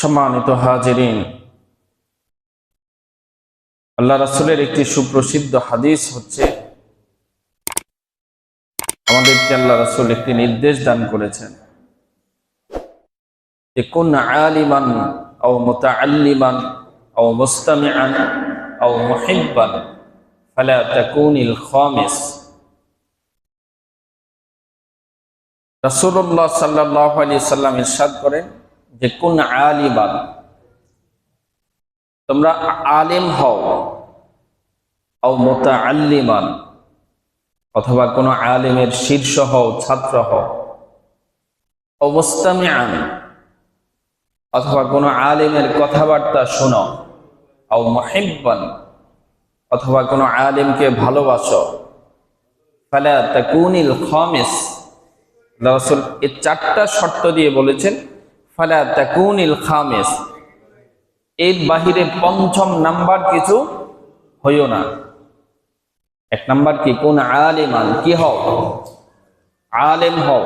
সম্মানিত হাজিরিন, আল্লাহ রাসূলের একটি সুপ্রসিদ্ধ হাদিস হচ্ছে, আমাদেরকে আল্লাহ রাসূল একটি নির্দেশ দান করেছেন যে কুন আলিমান আও মুতাআল্লিমান আও মুস্তামিআন আও মুহিব্বান ফালা তাকুনিল খামিস। রাসূলুল্লাহ সাল্লাল্লাহু আলাইহি সাল্লাম ইরশাদ করেন যে কুন আলিমান, তোমরা আলিম হও, আও মুতাআল্লিমান, অথবা কোন আলিমের শীর্ষ হও, ছাত্র হও, আও মুস্তামিআন, অথবা কোন আলিমের কথাবার্তা শোনো, আও মুহিব্বান, অথবা কোন আলিমকে ভালোবাসো, ফালা তাকুনিল খামিস। রাসূল এই চারটা শর্ত দিয়ে বলেছেন ফালা তাকুনিল খামিস, এর বাহিরে পঞ্চম নাম্বার কিছু হইও না। এক নাম্বার কি? কোন আলিমান, কি হও? আলেম হও,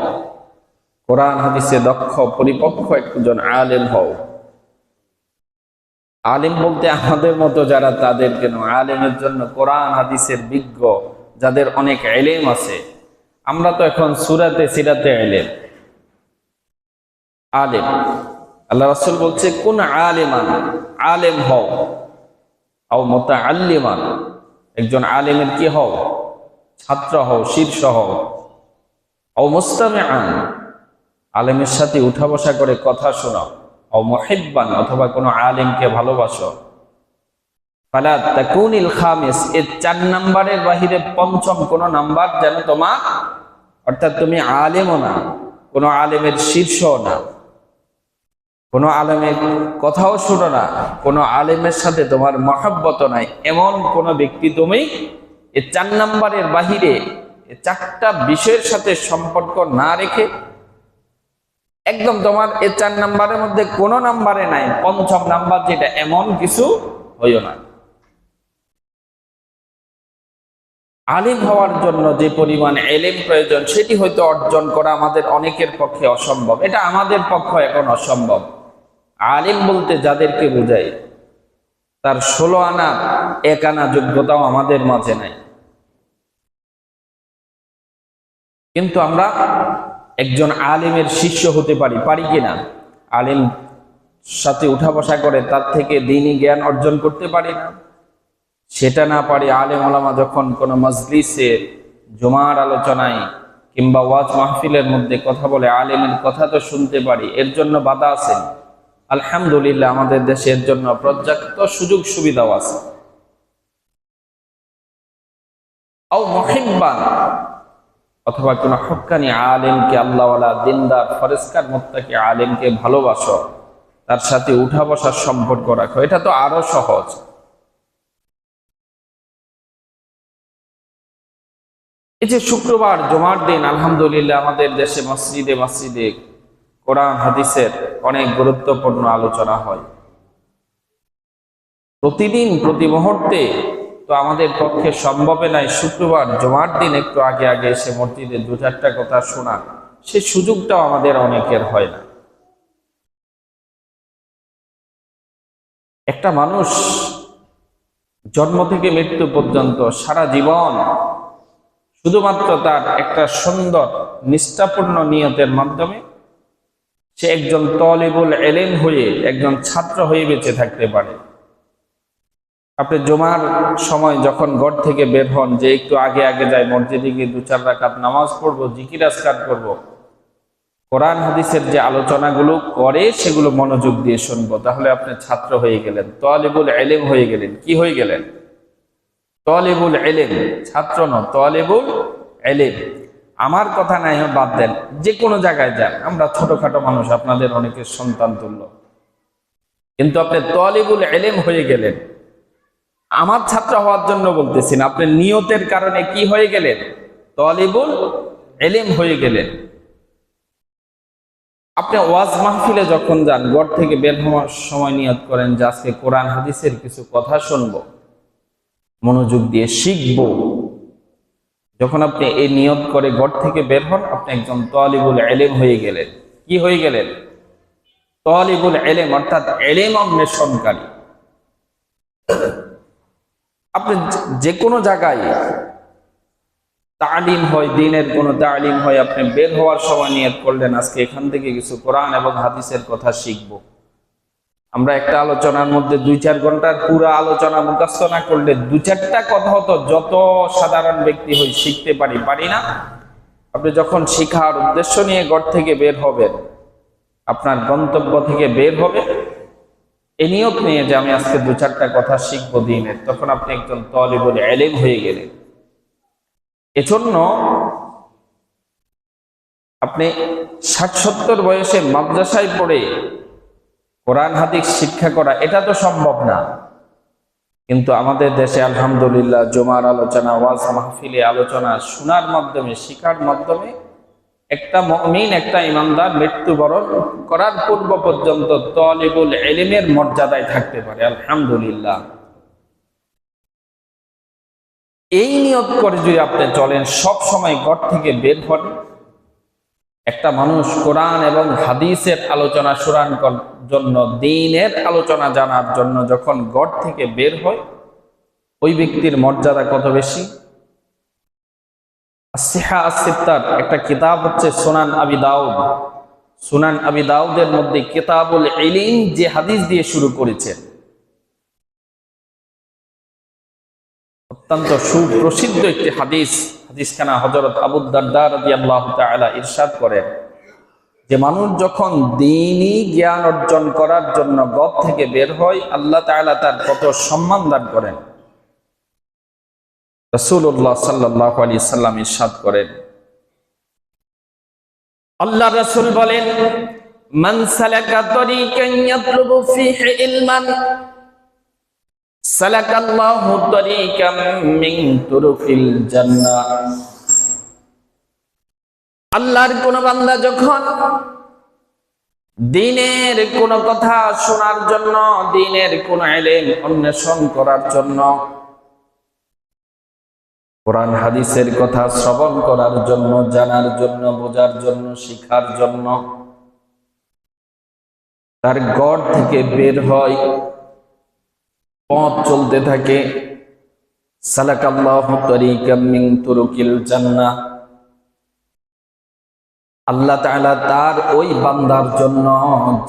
কোরআন হাদিসে দক্ষ পরিপক্ক একজন আলেম হও। আলেম বলতে আমাদের মতো যারা, তাদের কেন, আলেমের জন্য কোরআন হাদিসের বিজ্ঞ, যাদের অনেক ইলম আছে। আমরা তো এখন সূরাতে সিরাতে ইলম আলেম। আল্লাহ রাসূল বলছে কোন আলিমান, আলেম হও, আও মুতাআল্লিমান, একজন আলেমের কি হও? ছাত্র হও, শীর্ষ হও, আও মুস্তামিআন, আলেমের সাথে উঠা বসা করে কথা শোনাও, আও মুহিব্বান, অথবা কোনো আলেমকে ভালোবাসো। ফালা তাকুনিল খামিস, এই চার নাম্বারের বাহিরে পঞ্চম কোন নাম্বার যেন তোমার, অর্থাৎ তুমি আলেমও না, কোনো আলেমের শীর্ষও না, কোনো আলেমের কথাও শুনো না, কোনো আলেমের সাথে তোমার মহব্বত নাই, এমন কোন ব্যক্তি তুমি এই চার নাম্বারের বাহিরে, এই চারটা বিষয়ের সাথে সম্পর্ক না রেখে, একদম তোমার এই চার নাম্বারের মধ্যে কোনো নাম্বারে নাই, পঞ্চম নাম্বার যেটা, এমন কিছু হইও না। আলিম হওয়ার জন্য যে পরিমাণ ইলম প্রয়োজন, সেটি হয়তো অর্জন করা আমাদের অনেকের পক্ষে অসম্ভব। এটা আমাদের পক্ষে এখন অসম্ভব। আলিম বলতে যাদেরকে বোঝায়, তার 16 আনা 1 আনা যোগ্যতাও আমাদের মাঝে নাই। কিন্তু আমরা একজন আলিমের শিষ্য হতে পারি কিনা? আলিম সাথে উঠা বসা করে তার থেকে দ্বীনি জ্ঞান অর্জন করতে পারি না? সেটা না পারি, আলেম ওলামা যখন কোনো মজলিসে, জুমার আলোচনায় কিংবা ওয়াজ মাহফিলের মধ্যে কথা বলে, আলেমের কথা তো শুনতে পারি, এর জন্য বাধা আছে? আলহামদুলিল্লাহ, আমাদের দেশে এর জন্য পর্যাপ্ত সুযোগ সুবিধাও আছে। আও মুহিব্বান, অথবা কোন হক্কানি আলেমকে, আল্লাহওয়ালা, দিনদার, ফরেজকার, মুত্তাকি আলেমকে ভালোবাসো, তার সাথে উঠা বসার সম্পর্ক রাখো। এটা তো আরো সহজ। এই যে শুক্রবার, জুমার দিন, আলহামদুলিল্লাহ আমাদের দেশে মসজিদে মসজিদে কোরআন হাদিসের অনেক গুরুত্বপূর্ণ আলোচনা হয় প্রতিদিন, প্রতি মুহূর্তে। তো আমাদের পক্ষে সম্ভবে নাই শুক্রবার জুমার দিন একটু আগে আগে এসে মসজিদে 2-4টা কথা শোনা, সে সুযোগটাও আমাদের অনেকের হয় না। একটা মানুষ জন্ম থেকে মৃত্যু পর্যন্ত সারা জীবন শুধুমাত্র তার একটা সুন্দর নিষ্ঠাপূর্ণ নিয়তের মাধ্যমে সে একজন তালিবুল ইলম হয়ে, একজন ছাত্র হয়ে বেঁচে থাকতে পারে। আপনি জুমার সময় যখন ঘর থেকে বের হন, যে একটু আগে আগে যায় মসজিদে গিয়ে 2-4 রাকাত নামাজ পড়বো, জিকির আজকার করবো, কোরআন হাদিসের যে আলোচনাগুলো করে সেগুলো মনোযোগ দিয়ে শুনবো, তাহলে আপনি ছাত্র হয়ে গেলেন, তালিবুল ইলম হয়ে গেলেন। কি হয়ে গেলেন? তালিবুল ইলম, ছাত্র নয়, তালিবুল ইলম। আমার কথা নাই, বাদ দেন, যে কোনো জায়গায় যান, আমরা ছোটখাটো মানুষ, আপনাদের অনেকের সন্তান তুল্য, কিন্তু আপনি তালিবুল ইলম হয়ে গেলেন। আমার ছাত্র হওয়ার জন্য বলতেছি না, আপনি নিয়তের কারণে কি হয়ে গেলেন? তালিবুল ইলম হয়ে গেলেন। আপনি ওয়াজ মাহফিলে যখন যান, ঘর থেকে বের হওয়ার সময় নিয়ত করেন যে আজকে কোরআন হাদিসের কিছু কথা শুনবো, মনোযোগ দিয়ে শিখবো। যখন আপনি এই নিয়ত করে ঘর থেকে বের হন, আপনি একজন তালিবুল ইলম হয়ে গেলেন। কি হয়ে গেলেন? তালিবুল ইলম অর্থাৎ ইলম অন্বেষণকারী। আপনি যে কোনো জায়গায় তালিম হয়, দিনের কোনো তালিম হয়, আপনি বের হওয়ার সময় নিয়ত করলেন আজকে এখান থেকে কিছু কোরআন এবং হাদিসের কথা শিখব। আমরা একটা আলোচনার মধ্যে 2-4 ঘন্টার পুরো আলোচনা মুখস্থ না করলে 2-4টা কথা হতো যত সাধারণ ব্যক্তি হই শিখতে পারি না। আপনি যখন শিখার উদ্দেশ্য নিয়ে ঘর থেকে বের হবেন, আপনার গন্তব্য থেকে বের হবে এই নিয়ত নিয়ে যে আমি আজকে 2-4টা কথা শিখবো দিনের, তখন আপনি একজন তালিবুল ইলম হয়ে গেলেন। এজন্য আপনি 60-70 বয়সে মাদ্রাসায় পড়ে কোরআন হাদিস শিক্ষা করা এটা তো সম্ভব না, কিন্তু আমাদের দেশে আলহামদুলিল্লাহ জুমার আলোচনা, ওয়াজ মাহফিলে আলোচনা শোনার মাধ্যমে, শিখার মাধ্যমে একটা মুমিন, একটা ইমানদার মৃত্যুবরণ করার পূর্ব পর্যন্ত তালিবুল ইলমের মর্যাদায় থাকতে পারে। আলহামদুলিল্লাহ। এই নিয়ত করে যদি আপনি চলেন, সব সময় ঘর থেকে বের হন, একটা মানুষ কোরআন এবং হাদিসের আলোচনা শোনার জন্য, দ্বীনের আলোচনা জানার জন্য যখন ঘর থেকে বের হয়, ওই ব্যক্তির মর্যাদা কত বেশি। আসিহা আসিত্তার একটা কিতাব হচ্ছে সুনান আবি দাউদ। সুনান আবি দাউদের মধ্যে কিতাবুল ইলম যে হাদিস দিয়ে শুরু করেছেন, অত্যন্ত সুপ্রসিদ্ধ একটি হাদিস। হাদিসখানা হযরত আবু দারদা রাদিয়াল্লাহু তাআলা ইরশাদ করেন যে মানুষ যখন দ্বীনি জ্ঞান অর্জন করার জন্য ঘর থেকে বের হয়, আল্লাহ তাআলা তার কত সম্মান দান করেন। রাসূলুল্লাহ সাল্লাল্লাহু আলাইহি সাল্লাম ইরশাদ করেন, আল্লাহ রাসূল বলেন, মান সালাকা তরিকান ইয়াতলুবু ফীহি ইলমান সালাকাল্লাহু তরিকাম মিন তুরুকিল জান্নাহ। আল্লাহর কোন বান্দা যখন দ্বীনের কোন কথা শোনার জন্য, দ্বীনের কোন ইলম অন্বেষণ করার জন্য, কোরআন হাদিসের কথা শ্রবণ করার জন্য, জানার জন্য, বোঝার জন্য, শিখার জন্য তার ঘর থেকে বের হয়, পথ চলতে থাকে, সালাকাল্লাহু তরিকাম মিন তুরুকিল জান্নাহ, আল্লাহ তাআলা তার ওই বান্দার জন্য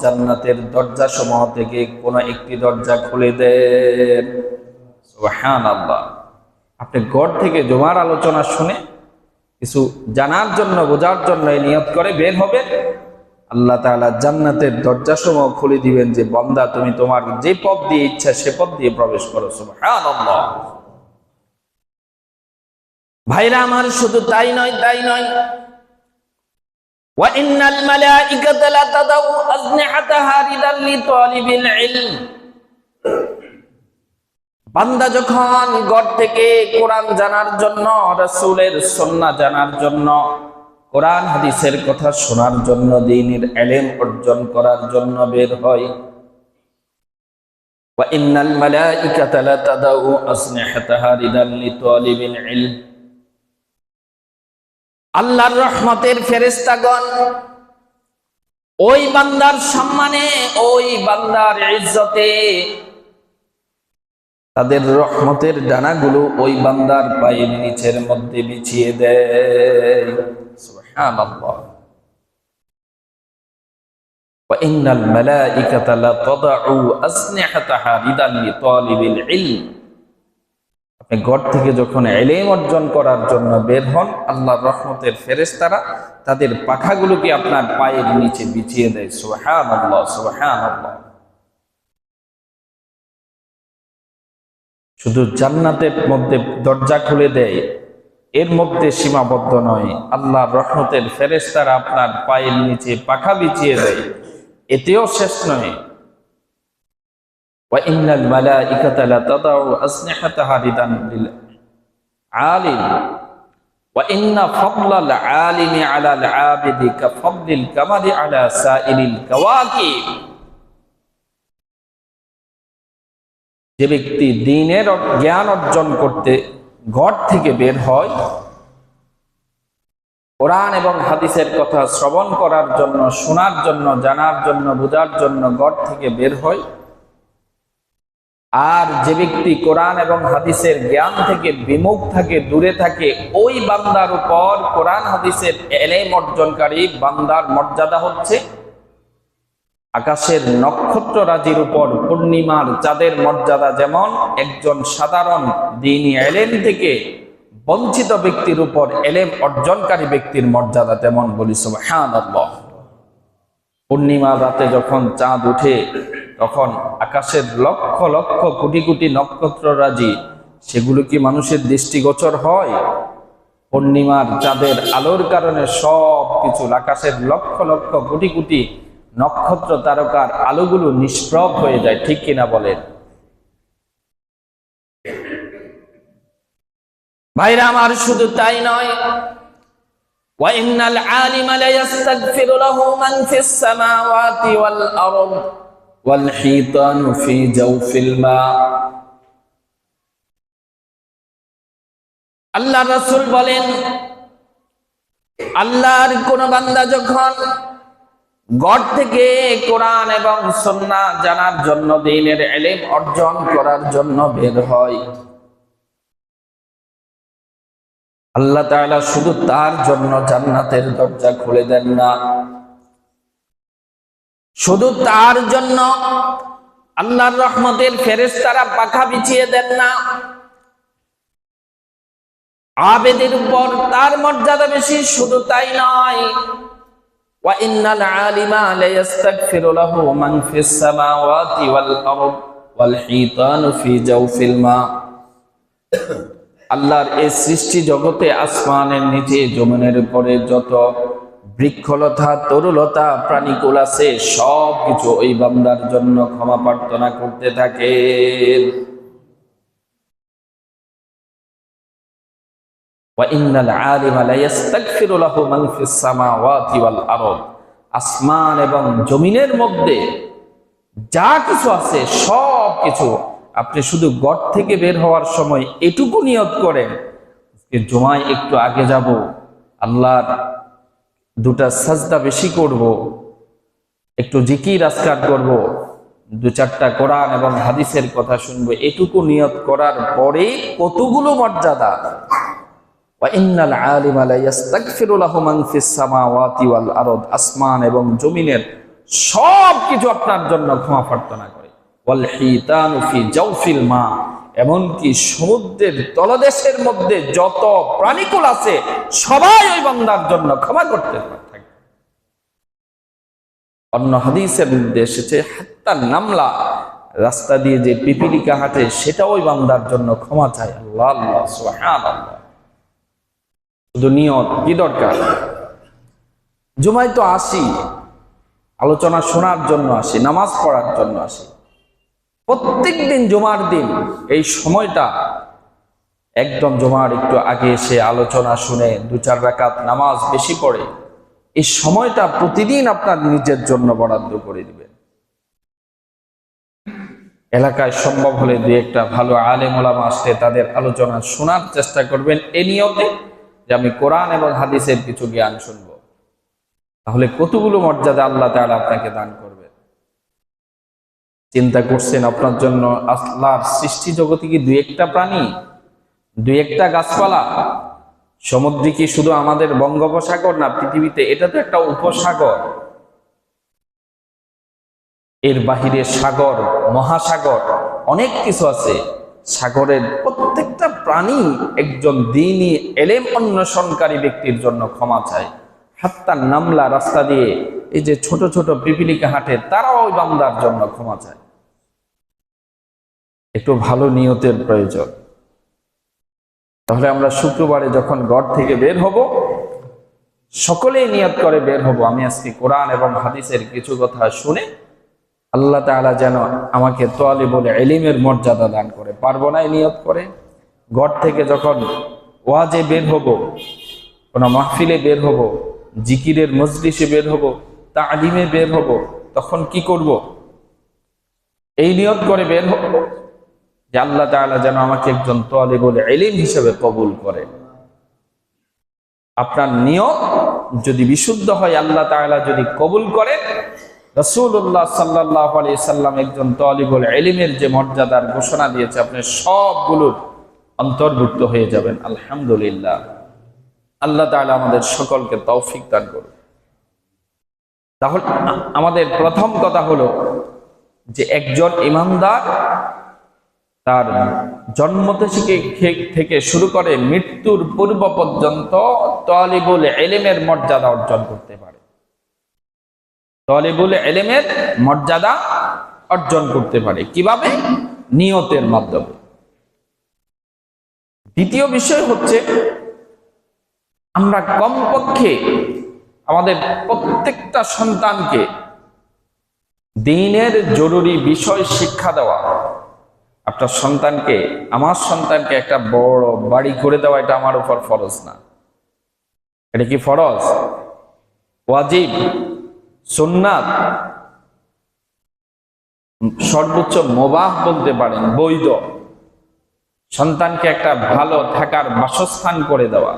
জান্নাতের দরজা সমূহ থেকে কোন একটি দরজা খুলে দেন। সুবহানাল্লাহ। আপনি ঘর থেকে জুমার আলোচনা শুনে কিছু জানার জন্য, বোঝার জন্য নিয়ত করে বের হবে, আল্লাহ তাআলা জান্নাতের দরজা সমূহ খুলে দিবেন যে বান্দা তুমি তোমার যে পথ দিয়ে ইচ্ছা সে পথ দিয়ে প্রবেশ করো। সুবহানাল্লাহ। ভাইরা আমার, শুধু তাই নয়, ওয়া ইন্নাল মালাইকাতা লা তাদাউ আজনিহাতাহা রিদাল লিতালিবিল ইলম। বান্দা যখন ঘর থেকে কোরআন জানার জন্য, রাসূলের সুন্নাহ জানার জন্য, কোরআন হাদিসের কথা শোনার জন্য, দ্বীনের ইলম অর্জন করার জন্য বের হয়, ওয়া ইন্নাল মালাইকাতা লা তাদাউ আজনিহাতাহা রিদাল লিতালিবিল ইলম। আল্লাহর রহমতের ফেরেশতাগণ ওই বান্দার সম্মানে, ওই বান্দার ইজ্জতে তাদের রহমতের ডানাগুলো ওই বান্দার পায়ের নিচের মধ্যে বিছিয়ে দেয়। সুবহানাল্লাহ। ওয়া ইন্নাল মালাইকাতা লা তাদাউ আজনিহাতাহা রিদাল লিতালিবিল ইলম। আপনি ঘর থেকে যখন ইলম অর্জন করার জন্য বের হন, আল্লাহর রহমতের ফেরেশতারা তাদের পাখাগুলোকে আপনার পায়ের নিচে বিছিয়ে দেয়। সুবহানাল্লাহ, সুবহানাল্লাহ। শুধু জান্নাতের মধ্যে দরজা খুলে দেয়, এর মধ্যে সীমাবদ্ধ নয়, আল্লাহর রহমতের ফেরেশতারা আপনার পায়ের নিচে পাখা বিছিয়ে দেয়, এতেও শেষ নয়। ওয়া ইন্নাল মালাইকাতা লা তাদাউ আজনিহাতাহা রিদান লিল আলিম ওয়া ইন্না ফাদলাল আলিমি আলাল আবিদি কাফদলিল কামালি আলা সাইরিল কাওয়াকিব। যে ব্যক্তি দ্বীনের জ্ঞান অর্জন করতে ঘর থেকে বের হয়, কোরআন এবং হাদিসের কথা শ্রবণ করার জন্য, শোনার জন্য, জানার জন্য, বোঝার জন্য ঘর থেকে বের হয়। আর যে ব্যক্তি কোরআন এবং হাদিসের জ্ঞান থেকে বিমুখ থাকে, দূরে থাকে, ওই বান্দার উপর কোরআন হাদিসের ইলম অর্জনকারী বান্দার মর্যাদা হচ্ছে আকাশের নক্ষত্র রাজির উপর পূর্ণিমার চাঁদের মর্যাদা যেমন একজন সাধারণ দ্বীনি ইলম থেকে বঞ্চিত ব্যক্তির উপর ইলম অর্জনকারী ব্যক্তির মর্যাদা তেমন। বলি সুবহানাল্লাহ। পূর্ণিমা রাতে যখন চাঁদ উঠে তখন আকাশের লক্ষ লক্ষ কোটি কোটি নক্ষত্ররাজি, সেগুলো কি মানুষের দৃষ্টিগোচর হয়? পূর্ণিমার চাঁদের আলোর কারণে সব কিছু, আকাশের লক্ষ লক্ষ কোটি কোটি নক্ষত্র তারকার আলোগুলো নিষ্প্রভ হয়ে যায়, ঠিক কিনা বলেন? ভাইরা আমার, শুধু তাই নয়, وَإِنَّ الْعَالِمَ لَيَسْتَغْفِرُ لَهُ مَنْ فِي السَّمَاوَاتِ وَالْأَرْضِ وَالْحِيطَانُ فِي جَوْفِ الْمَاءِ। আল্লাহ রাসূল বলেন, আল্লাহর কোন বান্দা যখন ঘর থেকে কোরআন এবং সুন্নাহ জানার জন্য, দ্বীনের ইলম অর্জন করার জন্য বের হয়, আল্লাহ তাআলা শুধু তার জন্য জান্নাতের দরজা খুলে দেন না, শুধু তার জন্য আল্লাহর রহমতের ফেরেশতারা পাখা বিছিয়ে দেন না, আবেদের উপর তার মর্যাদা বেশি। শুধু তাই নয়, ওয়া ইন্নাল আলিমা লায়াস্তাগফিরু লাহু মান ফিস সামাওয়াতি ওয়াল আরদ ওয়াল হিতানু ফি জাওফিল মা। আল্লাহর এই সৃষ্টি জগতে, আসমানের নিচে, জমিনের উপরে যত বৃক্ষলতা, তরুলতা, প্রাণীকুল আছে, সব কিছু ওই বান্দার জন্য ক্ষমা প্রার্থনা করতে থাকে। আসমান এবং জমিনের মধ্যে যা কিছু আছে সব কিছু, আপনি শুধু ঘর থেকে বের হওয়ার সময় এটুকু নিয়ত করেন, জুমায় একটু আগে যাব, আল্লাহর দুটা সাজদা বেশি করব, একটু জিকির আজকার করব, দু চারটা কোরআন এবং হাদিসের কথা শুনবো, এটুকু নিয়ত করার পরে কতগুলো মর্যাদা। ওয়াইন্নাল আলিমা লা ইস্তাগফিরু লাহু মান ফিস সামাওয়াতি ওয়াল আরদ, আসমান এবং জমিনের সব কিছু আপনার জন্য ক্ষমা প্রার্থনা করে। ওয়াল হিতানু ফি জাওফিল মা, এমনকি সমুদ্রের তলদেশের মধ্যে যত প্রাণীকুল আছে সবাই ওই বান্দার জন্য ক্ষমা করতে থাকে। অন্য হাদিসের মধ্যে এসেছে, হাত্তা নামলা, রাস্তা দিয়ে যে পিপিলিকা হাঁটে সেটা ওই বান্দার জন্য ক্ষমা চায়। আল্লাহ আল্লাহ, সুবহানাল্লাহ। শুধু নিয়ত কি দরকার? জুমায় তো আসি, আলোচনা শোনার জন্য আসি, নামাজ পড়ার জন্য আসি। প্রত্যেক দিন জুমার দিন এই সময়টা একদম জুমার একটু আগে এসে আলোচনা শুনে দু চার রাকাত নামাজ বেশি পড়ে, এই সময়টা প্রতিদিন আপনার নিজের জন্য বরাদ্দ করে দিবেন। এলাকায় সম্ভব হলে দুই একটা ভালো আলেম ওলামা আসলে তাদের আলোচনা শোনার চেষ্টা করবেন, এ নিয়তে যে আমি কোরআন এবং হাদিসের কিছু জ্ঞান শুনবো। তাহলে কতগুলো মর্যাদা আল্লাহ তাআলা আপনাকে দান করবেন। চিন্তা করছেন আপনার জন্য আল্লাহর সৃষ্টি জগতে কি দুই একটা প্রাণী, দুই একটা গাছপালা? সমুদ্র কি শুধু আমাদের বঙ্গোপসাগর না? পৃথিবীতে এটা তো একটা উপসাগর, এর বাহিরে সাগর, মহাসাগর, অনেক কিছু আছে। সাগরের প্রত্যেকটা প্রাণী একজন দ্বীনি ইলম অন্বেষণকারী ব্যক্তির জন্য ক্ষমা চায়। হাত্তা নামলা, রাস্তা দিয়ে এই যে ছোট ছোট পিপিলিকা হাঁটে, তারাও ওই বান্দার জন্য ক্ষমা চায়। একটু ভালো নিয়তের প্রয়োজন। তাহলে আমরা শুক্রবারে যখন ঘর থেকে বের হব, সকলেই নিয়ত করে বের হব, আমি আজকে কোরআন এবং হাদিসের কিছু কথা শুনে আল্লাহ তাআলা যেন আমাকে তালিবুল ইলমের মর্যাদা দান করে। পারবো না এই নিয়ত করে? ঘর থেকে যখন ওয়াজে বের হব, কোন মাহফিলে বের হব, জিকিরের মজলিসে বের হব, তালিমে বের হব, তখন কি করব? এই নিয়ত করে বের হব যে আল্লাহ তাআলা যেন আমাকে একজন তালিবুল ইলম হিসেবে কবুল করে। আপনার নিয়ত যদি বিশুদ্ধ হয়, আল্লাহ তাআলা যদি কবুল করেন, রাসূলুল্লাহ সাল্লাল্লাহু আলাইহি সাল্লাম একজন তালিবুল ইলমের যে মর্যাদার ঘোষণা দিয়েছে, আপনি সবগুলোর অন্তর্ভুক্ত হয়ে যাবেন। আলহামদুলিল্লাহ। আল্লাহ তাআলা আমাদের সকলকে তৌফিক দান করুন। তাহলে আমাদের প্রথম কথা হলো যে একজন ইমানদার তার জন্ম থেকে শুরু করে মৃত্যুর পূর্ব পর্যন্ত তালিবুল ইলমের মর্যাদা অর্জন করতে পারে। তালিবুল ইলমের মর্যাদা অর্জন করতে পারে কিভাবে? নিয়তের মাধ্যমে। দ্বিতীয় বিষয় হচ্ছে, আমরা কমপক্ষে আমাদের প্রত্যেকটা সন্তানকে দ্বীনের জরুরি বিষয় শিক্ষা দেওয়া। আপনার সন্তানকে, আমার সন্তানকে একটা বড় বাড়ি করে দেওয়া এটা আমার উপর ফরজ না। এটা কি ফরজ? ওয়াজিব, সুন্নাত, সর্বোচ্চ মুবাহ বলতে পারেন, বৈধ। সন্তানকে একটা ভালো থাকার বাসস্থান করে দেওয়া।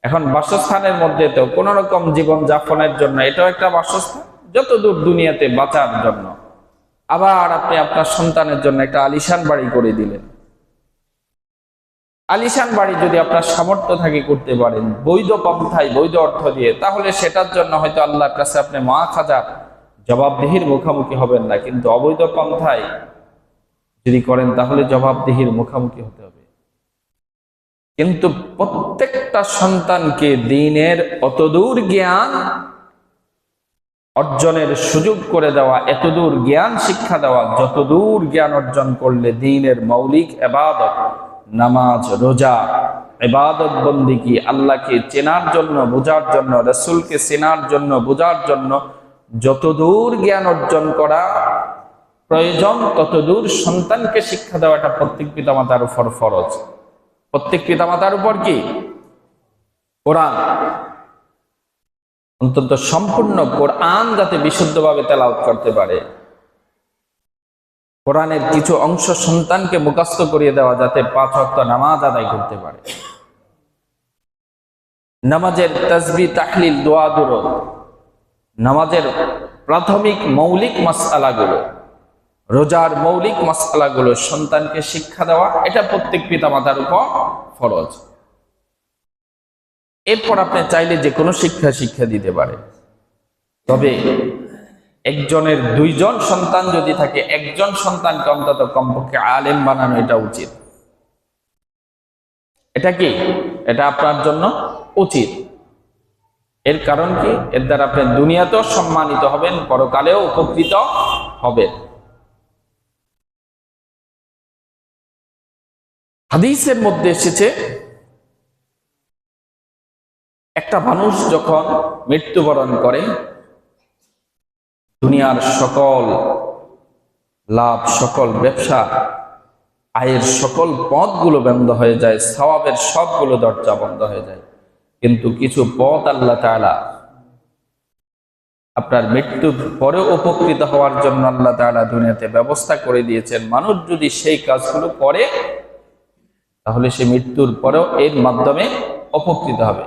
এখন বাসস্থানের মধ্যে তো কোন রকম জীবন যাপনের জন্য এটাও একটা বাসস্থান, যতদূর দুনিয়াতে বাঁচার জন্য। আবার আপনি আপনার সন্তানের জন্য একটা আলিশান বাড়ি করে দিলেন। আলিশান বাড়ি যদি আপনার সামর্থ্য থাকে করতে পারেন, বৈধ পন্থায়, বৈধ অর্থ দিয়ে, তাহলে সেটার জন্য হয়তো আল্লাহর কাছে আপনি মাখাজার জবাবদিহির মুখোমুখি হবেন না। কিন্তু অবৈধ পন্থায় যদি করেন তাহলে জবাবদিহির মুখোমুখি হতে হবে। কিন্তু প্রত্যেকটা সন্তানকে দ্বীনের অতদূর জ্ঞান অর্জনের সুযোগ করে দেওয়া, এতদূর জ্ঞান শিক্ষা দেওয়া, যতদূর জ্ঞান অর্জন করলে দ্বীনের মৌলিক ইবাদত, নামাজ, রোজা, ইবাদত বন্দেগী, আল্লাহকে চেনার জন্য, বোঝার জন্য, রাসূলকে চেনার জন্য, বোঝার জন্য যতদূর জ্ঞান অর্জন করা প্রয়োজন, ততদূর সন্তানকে শিক্ষা দেওয়াটা প্রত্যেক পিতামাতার উপর ফরজ। প্রত্যেক পিতামাতার উপর কি? কোরআন, অন্তত সম্পূর্ণ কোরআন যাতে বিশুদ্ধভাবে তেলাওয়াত করতে পারে। কোরআনের কিছু অংশ সন্তানকে মুখস্থ করিয়ে দেওয়া, যাতে 5 ওয়াক্ত নামাজ আদায় করতে পারে। নামাজের তাসবিহ, তাহলিল, দোয়া, দুরূদ, নামাজের প্রাথমিক মৌলিক মাসআলাগুলো, রোজার মৌলিক মাসআলাগুলো সন্তানকে শিক্ষা দেওয়া, এটা প্রত্যেক পিতামাতার উপর ফরজ। এরপর আপনি চাইলে যে কোনো শিক্ষা দিতে পারে। তবে একজনের 2 জন সন্তান যদি থাকে, একজন সন্তানকে অন্তত কমপক্ষে আলেম বানানো এটা উচিত। এটা কি? এটা আপনার জন্য উচিত। এর কারণ কি? এর দ্বারা আপনি দুনিয়াতেও সম্মানিত হবেন, পরকালেও উপকৃত হবেন। হাদিসের মধ্যে এসেছে, একটা মানুষ যখন মৃত্যুবরণ করে, দুনিয়ার সকল লাভ, সকল ব্যবসা, আয়ের সকল পথগুলো বন্ধ হয়ে যায়, সওয়াবের সবগুলো দরজা বন্ধ হয়ে যায়। কিন্তু কিছু পথ আল্লাহ তাআলা আপনার মৃত্যুর পরেও উপকৃত হওয়ার জন্য আল্লাহ তাআলা দুনিয়াতে ব্যবস্থা করে দিয়েছেন। মানুষ যদি সেই কাজগুলো করে তাহলে সে মৃত্যুর পরেও এর মাধ্যমে উপকৃত হবে।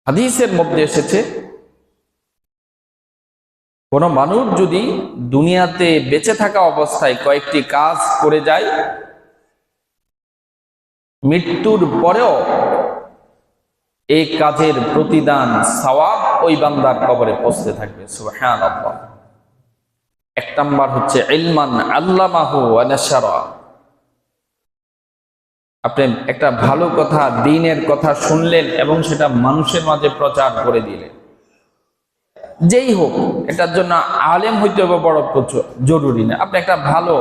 হাদিসের মধ্যে এসেছে, কোন মানুষ যদি দুনিয়াতে বেঁচে থাকা অবস্থায় কয়েকটি কাজ করে যায়, মৃত্যুর পরেও এই কাজের প্রতিদান, সওয়াব ওই বান্দার কবরে পৌঁছতে থাকবে। সুবহানাল্লাহ। 1 নাম্বার হচ্ছে ইলমান আল্লামাহু ওয়া নাশারা। আপনি একটা ভালো কথা, দ্বীনের কথা শুনলেন এবং সেটা মানুষের মাঝে প্রচার করে দিলেন। যেই হোক, এটার জন্য আলেম হইতে হবে বড় জরুরি না। আপনি একটা ভালো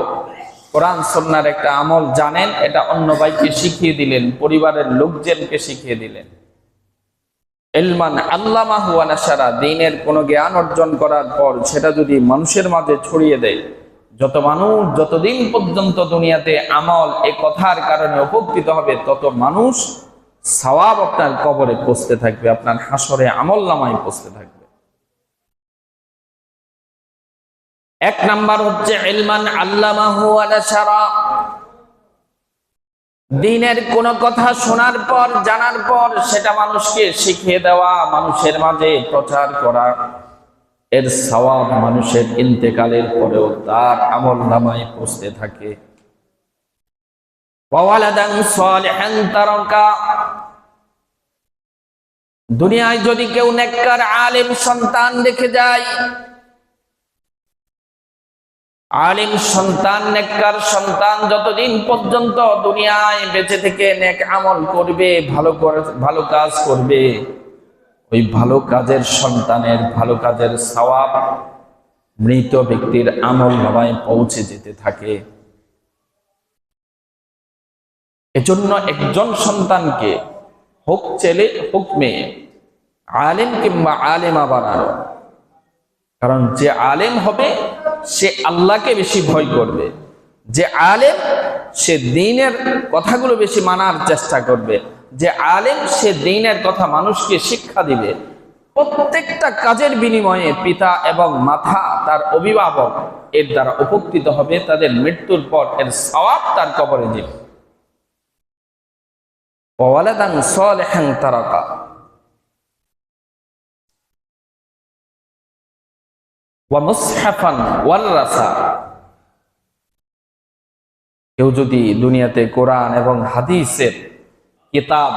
কোরআন সুন্নাহর একটা আমল জানেন, এটা অন্য ভাইকে শিখিয়ে দিলেন, পরিবারের লোকজনকে শিখিয়ে দিলেন। ইলমান আল্লামাহু ওয়া নাশারা, দ্বীনের কোনো জ্ঞান অর্জন করার পর সেটা যদি মানুষের মাঝে ছড়িয়ে দেয়, যত মানুষ যতদিন পর্যন্ত দুনিয়াতে আমল এ কথার কারণে উপকৃত হবে, তত মানুষ সওয়াব আপনার কবরে পৌঁছতে থাকবে, আপনার হাসরে আমল নামায় পৌঁছতে থাকবে। 1 নাম্বার হচ্ছে ইলমান আল্লামাহু ওয়া নাশারা। দ্বীনের কোনো কথা শোনার পর, জানার পর সেটা মানুষকে শিখিয়ে দেওয়া, মানুষের মাঝে প্রচার করা, এর সওয়াব মানুষের ইন্তেকালের পরেও তার আমলনামায় পৌঁছতে থাকে। ওয়ালাদান সালিহান তারাকা, দুনিয়ায় যদি কেউ নেককার আলেম সন্তান রেখে যায়, আলিম সন্তান, নেককার সন্তান যতদিন পর্যন্ত দুনিয়ায় বেঁচে থেকে নেক আমল করবে, ভালো কাজ করবে, ওই ভালো কাজের সন্তানের ভালো কাজের সওয়াব মৃত ব্যক্তির আমলনামায় পৌঁছে যেতে থাকে। এজন্য একজন সন্তানকে হোক ছেলে হোক মেয়ে, আলেম কিংবা আলেমা বানানো। কারণ যে আলেম হবে সে আল্লাহকে বেশি ভয় করবে, যে আলেম সে দ্বীনের কথাগুলো বেশি মানার চেষ্টা করবে, যে আলেম সে দ্বীনের কথা মানুষকে শিক্ষা দিবে। প্রত্যেকটা কাজের বিনিময়ে পিতা এবং মাতা, তার অভিভাবক এর দ্বারা উপকৃত হবে, তাদের মৃত্যুর পর এর সওয়াব তার কবরে যাবে। ওয়ালাদান সালিহান তারাকা, ওয়া মুসহাফান ওয়ারাসা, কেউ যদি দুনিয়াতে কোরআন এবং হাদিসের কিতাব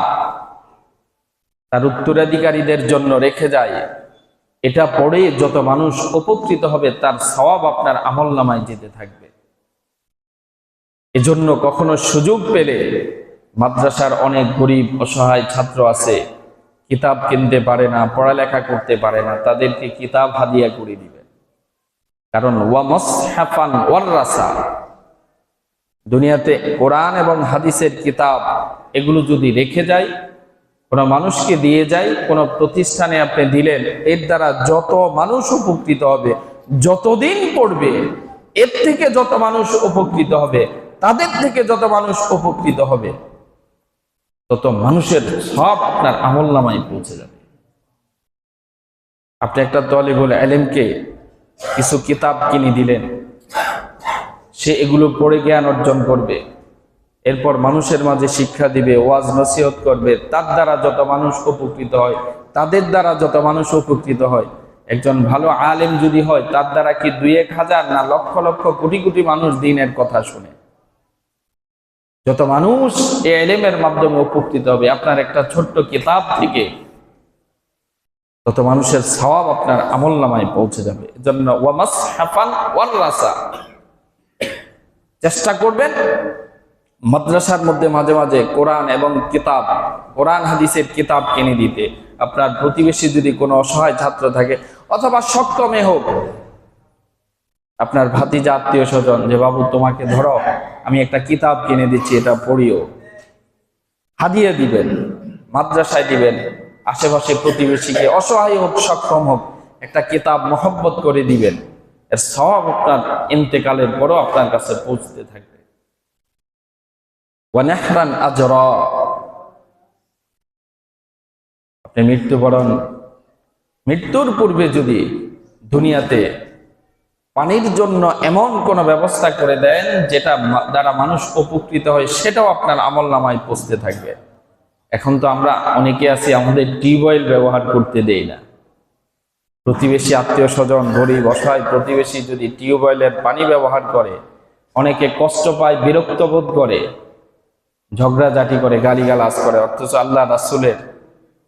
তার উত্তরাধিকারীদের জন্য রেখে যায়, এটা পড়ে যত মানুষ উপকৃত হবে তার সওয়াব আপনার আমলনামায় যেতে থাকবে। এজন্য কখনো সুযোগ পেলে, মাদ্রাসার অনেক গরিব অসহায় ছাত্র আছে, কিতাব কিনতে পারে না, পড়ালেখা করতে পারে না, তাদেরকে কিতাব হাদিয়া করে দিবেন। কারণ ওয়া মুসহাফান ওয়ারাসা, দুনিয়াতে কোরআন এবং হাদিসের কিতাব এগুলো যদি রেখে যায়, কোনো মানুষকে দিয়ে যায়, কোনো প্রতিষ্ঠানে আপনি দিলেন, এর দ্বারা যত মানুষ উপকৃত হবে, যতদিন পড়বে এর থেকে যত মানুষ উপকৃত হবে, তাদের থেকে যত মানুষ উপকৃত হবে, তত মানুষের সব আপনার আমলনামায় পৌঁছে যাবে। আপনি একটা তলিবুল ইলমকে কিছু কিতাব কিনে দিলেন, সে এগুলো পড়ে জ্ঞান অর্জন করবে, এরপর মানুষের মাঝে শিক্ষা দিবে, ওয়াজ নসিহত করবে, তার দ্বারা যত মানুষ উপকৃত হয়, তাদের দ্বারা যত মানুষ উপকৃত হয়। একজন ভালো আলেম যদি হয়, তার দ্বারা কি 2-1 হাজার না লক্ষ লক্ষ কোটি কোটি মানুষ দ্বীনের কথা শুনে। যত মানুষ এই ইলমের মাধ্যমে উপকৃত হবে আপনার একটা ছোট্ট কিতাব থেকে, তত মানুষের সওয়াব আপনার আমলনামায় পৌঁছে যাবে। এজন্য ওয়া মুসহাফান ওয়ারাসা, চেষ্টা করবেন মাদ্রাসার মধ্যে মাঝে মাঝে কোরআন এবং কিতাব, কোরআন হাদিসের কিতাব কিনে দিতে। আপনার প্রতিবেশী যদি কোনো অসহায় ছাত্র থাকে, অথবা সক্ষমে হোক, আপনার ভাতিজা আত্মীয় স্বজন, যে বাবু তোমাকে ধরো আমি একটা কিতাব কিনে দিচ্ছি, এটা পড়িও, হাদিয়া দিবেন, মাদ্রাসায় দিবেন, আশেপাশে প্রতিবেশীকে, অসহায় হোক সক্ষম হোক, একটা কিতাব মহব্বত করে দিবেন। এর সওয়াব আপনার ইন্তেকালের পরও আপনার কাছে পৌঁছতে থাকবে। ওয়া নাহরান আজরা, আপনি মৃত্যুর পূর্বে যদি দুনিয়াতে পানির জন্য এমন কোন ব্যবস্থা করে দেন যেটা দ্বারা মানুষ উপকৃত হয়, সেটাও আপনার আমলনামায় পৌঁছতে থাকবে। এখন তো আমরা অনেকে আছি, আমাদের টিউবওয়েল ব্যবহার করতে দেই না। প্রতিবেশী আত্মীয় স্বজন, গরিব অসহায় প্রতিবেশী যদি টিউবওয়েলের পানি ব্যবহার করে, অনেকে কষ্ট পায়, বিরক্ত বোধ করে, ঝগড়াঝাটি করে, গালিগালাজ করে। অথচ আল্লাহ রাসূলের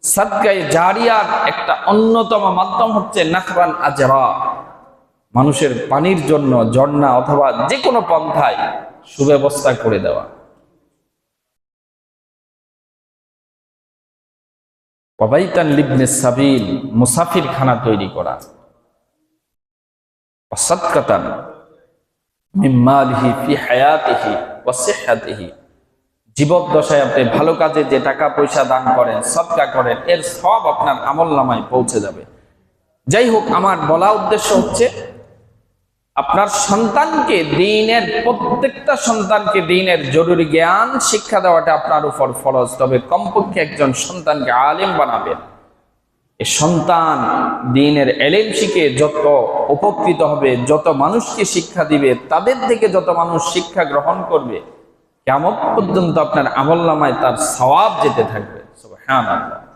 সাদকায়ে জারিয়ার একটা অন্যতম মাধ্যম হচ্ছে নাহরান আজরা, মানুষের পানির জন্য ঝর্ণা অথবা যে কোনো পন্থায় সুব্যবস্থা করে দেওয়া। ওয়াবাইতান লিবনে সাবিল, মুসাফির খানা তৈরি করা। ওয়াসাদকাতান মিন মালিহি ফি হায়াতিহি ওয়া সিহহাতিহি, জীবদ্দশায় আপনি ভালো কাজে যে টাকা পয়সা দান করেন, সদকা করেন, এর সব আপনার আমলনামায় পৌঁছে যাবে। যাই হোক, আমার বলা উদ্দেশ্য হচ্ছে আপনার সন্তানকে দ্বীনের, প্রত্যেকটা সন্তানকে দ্বীনের জরুরি জ্ঞান শিক্ষা দেওয়াটা আপনার উপর ফরজ। তবে কমপক্ষে একজন সন্তানকে আলেম বানাবেন। এই সন্তান দ্বীনের ইলম শিখে যত উপকৃত হবে, যত মানুষকে শিক্ষা দিবে, তাদের থেকে যত মানুষ শিক্ষা গ্রহণ করবে, কিয়ামত পর্যন্ত আপনার আমলনামায় তার সওয়াব যেতে থাকবে। সুবহানাল্লাহ।